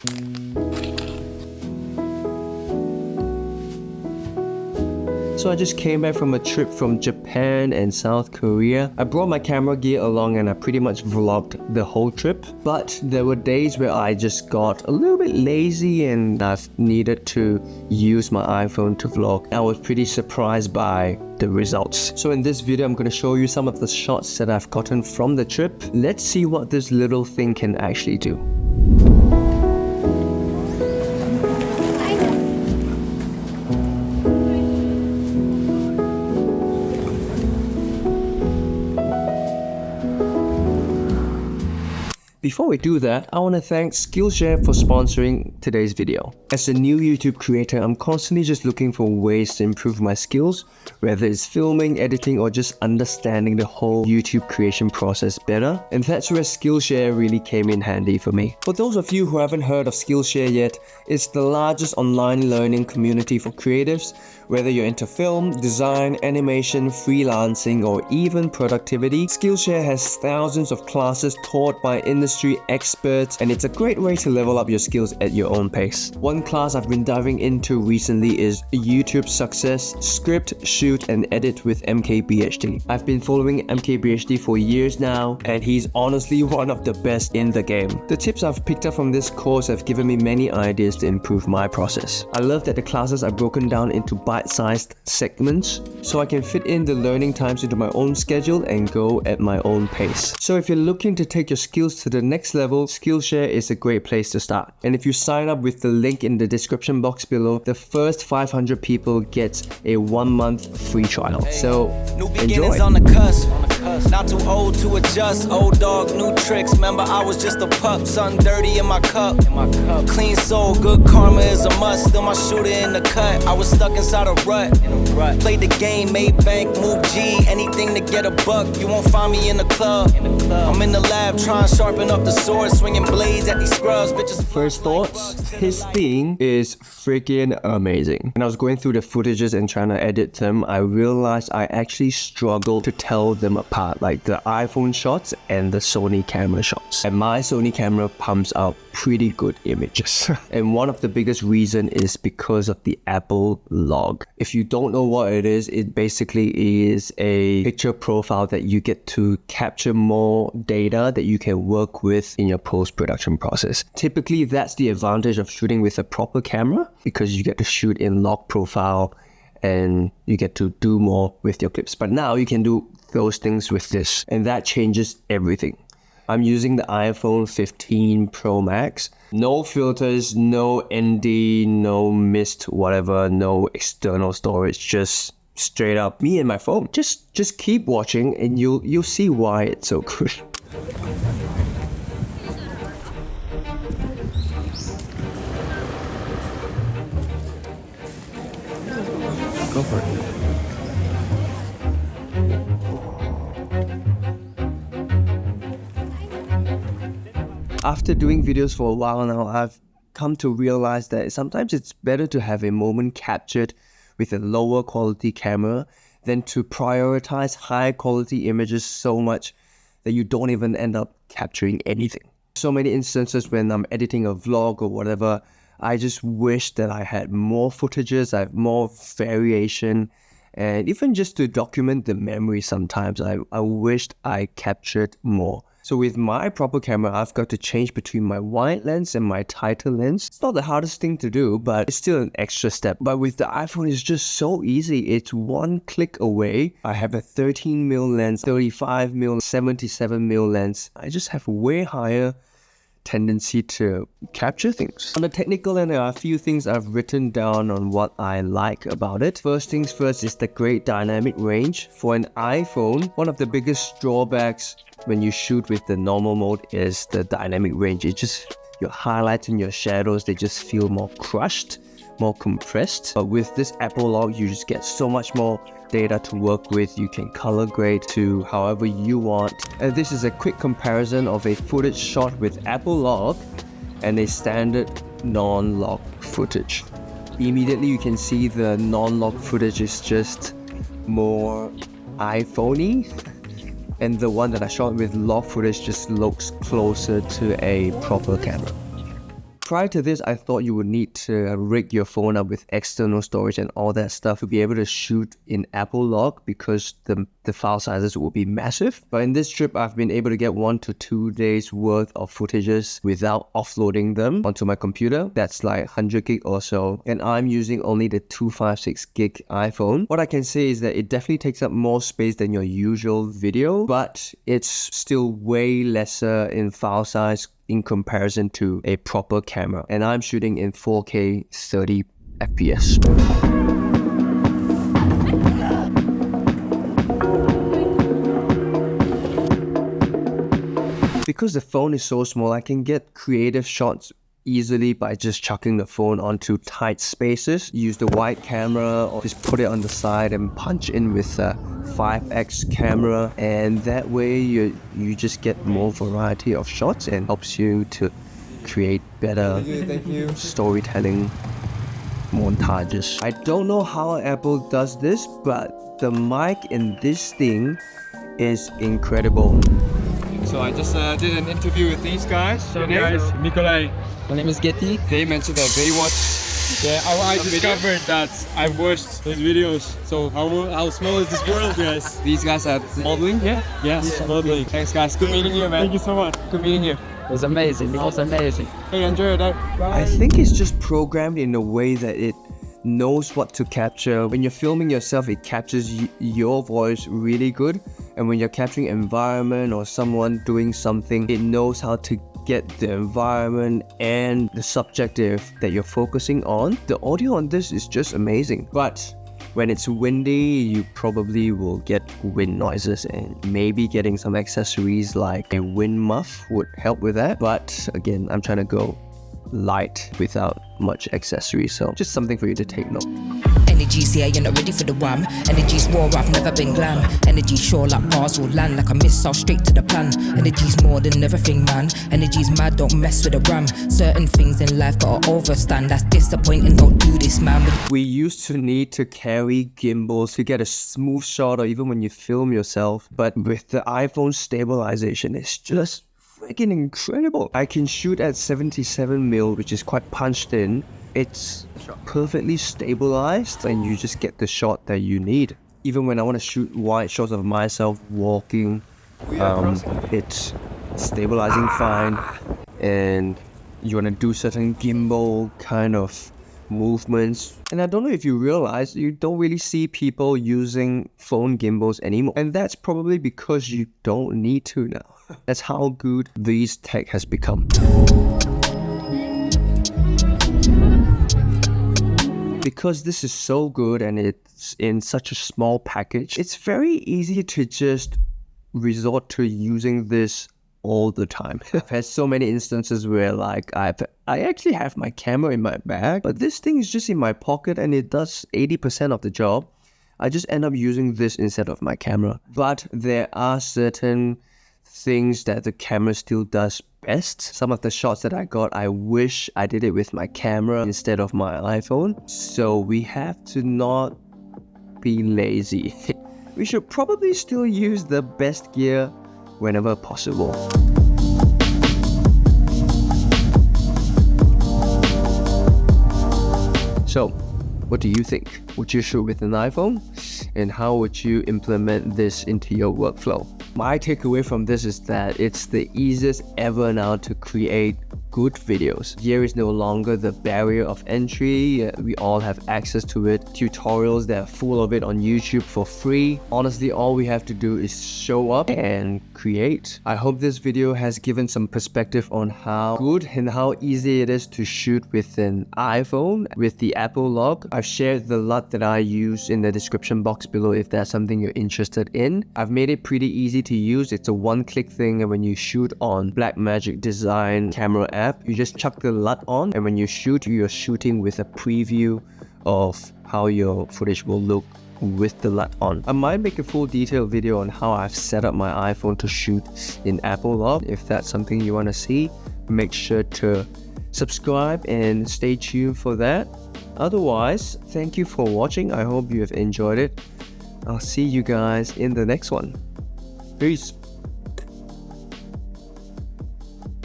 So I just came back from a trip from Japan and South Korea. I brought my camera gear along and I pretty much vlogged the whole trip. But there were days where I just got a little bit lazy and I've needed to use my iPhone to vlog. I was pretty surprised by the results. So in this video, I'm going to show you some of the shots that I've gotten from the trip. Let's see what this little thing can actually do. Before we do that, I want to thank Skillshare for sponsoring today's video. As a new YouTube creator, I'm constantly just looking for ways to improve my skills, whether it's filming, editing, or just understanding the whole YouTube creation process better. And that's where Skillshare really came in handy for me. For those of you who haven't heard of Skillshare yet, it's the largest online learning community for creatives, whether you're into film, design, animation, freelancing, or even productivity. Skillshare has thousands of classes taught by industry experts, and it's a great way to level up your skills at your own pace. One class I've been diving into recently is YouTube Success, Script, Shoot, and Edit with MKBHD. I've been following MKBHD for years now, and he's honestly one of the best in the game. The tips I've picked up from this course have given me many ideas to improve my process. I love that the classes are broken down into bite-sized segments, so I can fit in the learning times into my own schedule and go at my own pace. So if you're looking to take your skills to the next level, Skillshare is a great place to start. And if you sign up with the link in the description box below, the first 500 people gets a 1-month free trial. So enjoy. On the cusp. Not too old to adjust. Old dog, new tricks. Remember I was just a pup. Something dirty in my cup. Clean soul, good karma is a must. Still my shooter in the cut. I was stuck inside a rut. Played the game, made bank, move G. Anything to get a buck. You won't find me in the club. I'm in the lab trying to sharpen up the sword, swinging blades at these scrubs. Bitches. First thoughts, his theme is freaking amazing. When I was going through the footages and trying to edit them, I realized I actually struggled to tell them apart, like the iPhone shots and the Sony camera shots. And my Sony camera pumps out pretty good images. And one of the biggest reason is because of the Apple Log. If you don't know what it basically is a picture profile that you get to capture more data that you can work with in your post-production process. Typically, that's the advantage of shooting with a proper camera, because you get to shoot in log profile and you get to do more with your clips. But now you can do those things with this, and that changes everything. I'm using the iPhone 15 Pro Max. No filters, no ND, no mist, whatever, no external storage, just straight up me and my phone. Just keep watching and you'll see why it's so good. Go for it. After doing videos for a while now, I've come to realize that sometimes it's better to have a moment captured with a lower quality camera than to prioritize high quality images so much that you don't even end up capturing anything. So many instances when I'm editing a vlog or whatever, I just wish that I had more footages, I have more variation, and even just to document the memory sometimes, I wished I captured more. So with my proper camera, I've got to change between my wide lens and my tighter lens. It's not the hardest thing to do, but it's still an extra step. But with the iPhone, it's just so easy. It's one click away. I have a 13mm lens, 35mm, 77mm lens. I just have way higher tendency to capture things. On the technical end, there are a few things I've written down on what I like about it. First things first is the great dynamic range. For an iPhone, one of the biggest drawbacks when you shoot with the normal mode is the dynamic range. It just, your highlights and your shadows, they just feel more crushed, more compressed. But with this Apple Log, you just get so much more data to work with. You can color grade to however you want. And this is a quick comparison of a footage shot with Apple Log and a standard non-log footage. Immediately you can see the non-log footage is just more iPhone-y, and the one that I shot with log footage just looks closer to a proper camera. prior to this, I thought you would need to rig your phone up with external storage and all that stuff to be able to shoot in Apple Log because the file sizes will be massive. But in this trip, I've been able to get 1 to 2 days worth of footages without offloading them onto my computer. That's like 100 gig or so. And I'm using only the 256 gig iPhone. What I can say is that it definitely takes up more space than your usual video, but it's still way lesser in file size in comparison to a proper camera. And I'm shooting in 4K 30 FPS. Because the phone is so small, I can get creative shots easily by just chucking the phone onto tight spaces. Use the wide camera or just put it on the side and punch in with a 5x camera, and that way you just get more variety of shots and helps you to create better storytelling montages. I don't know how Apple does this, but the mic in this thing is incredible. So I just did an interview with these guys. So guys, Nikolai. My name is Getty. They mentioned that they watched. Yeah, I discovered that I've watched his videos. So how small is this world, guys? These guys are modeling. Yeah. Yes, modeling. Thanks, guys. Good meeting you, man. Thank you so much. Good meeting you. It was amazing. It was amazing. Hey, enjoy it. I think it's just programmed in a way that it knows what to capture. When you're filming yourself, it captures your voice really good. And when you're capturing environment or someone doing something, it knows how to get the environment and the subjective that you're focusing on. The audio on this is just amazing. But when it's windy, you probably will get wind noises, and maybe getting some accessories like a wind muff would help with that. But again, I'm trying to go light without much accessories, so just something for you to take note. Energy's here, you're not ready for the wham. Energy's war, I've never been glam. Energy sure like bars will land like a missile straight to the plan. Energy's more than everything, man. Energy's mad, don't mess with the ram. Certain things in life gotta overstand. That's disappointing, don't do this, man. We used to need to carry gimbals to get a smooth shot, or even when you film yourself, but with the iPhone stabilization, it's just freaking incredible. I can shoot at 77mm, which is quite punched in. It's perfectly stabilized and you just get the shot that you need. Even when I want to shoot wide shots of myself walking, it's stabilizing fine. And you want to do certain gimbal kind of movements. And I don't know if you realize, you don't really see people using phone gimbals anymore. And that's probably because you don't need to now. That's how good this tech has become. Because this is so good and it's in such a small package, it's very easy to just resort to using this all the time. I've had so many instances where like I actually have my camera in my bag, but this thing is just in my pocket and it does 80% of the job. I just end up using this instead of my camera. But there are certain things that the camera still does best. Some of the shots that I got, I wish I did it with my camera instead of my iPhone. So we have to not be lazy. We should probably still use the best gear whenever possible. So, what do you think? Would you shoot with an iPhone? And how would you implement this into your workflow? My takeaway from this is that it's the easiest ever now to create good videos. Gear is no longer the barrier of entry. We all have access to it. Tutorials that are full of it on YouTube for free. Honestly, all we have to do is show up and create. I hope this video has given some perspective on how good and how easy it is to shoot with an iPhone with the Apple Log. I've shared the LUT that I use in the description box below if that's something you're interested in. I've made it pretty easy to use. It's a one-click thing, and when you shoot on Blackmagic Design camera app, you just chuck the LUT on, and when you shoot, you're shooting with a preview of how your footage will look with the LUT on. I might make a full detailed video on how I've set up my iPhone to shoot in Apple Log. If that's something you want to see, make sure to subscribe and stay tuned for that. Otherwise, thank you for watching. I hope you have enjoyed it. I'll see you guys in the next one. Peace.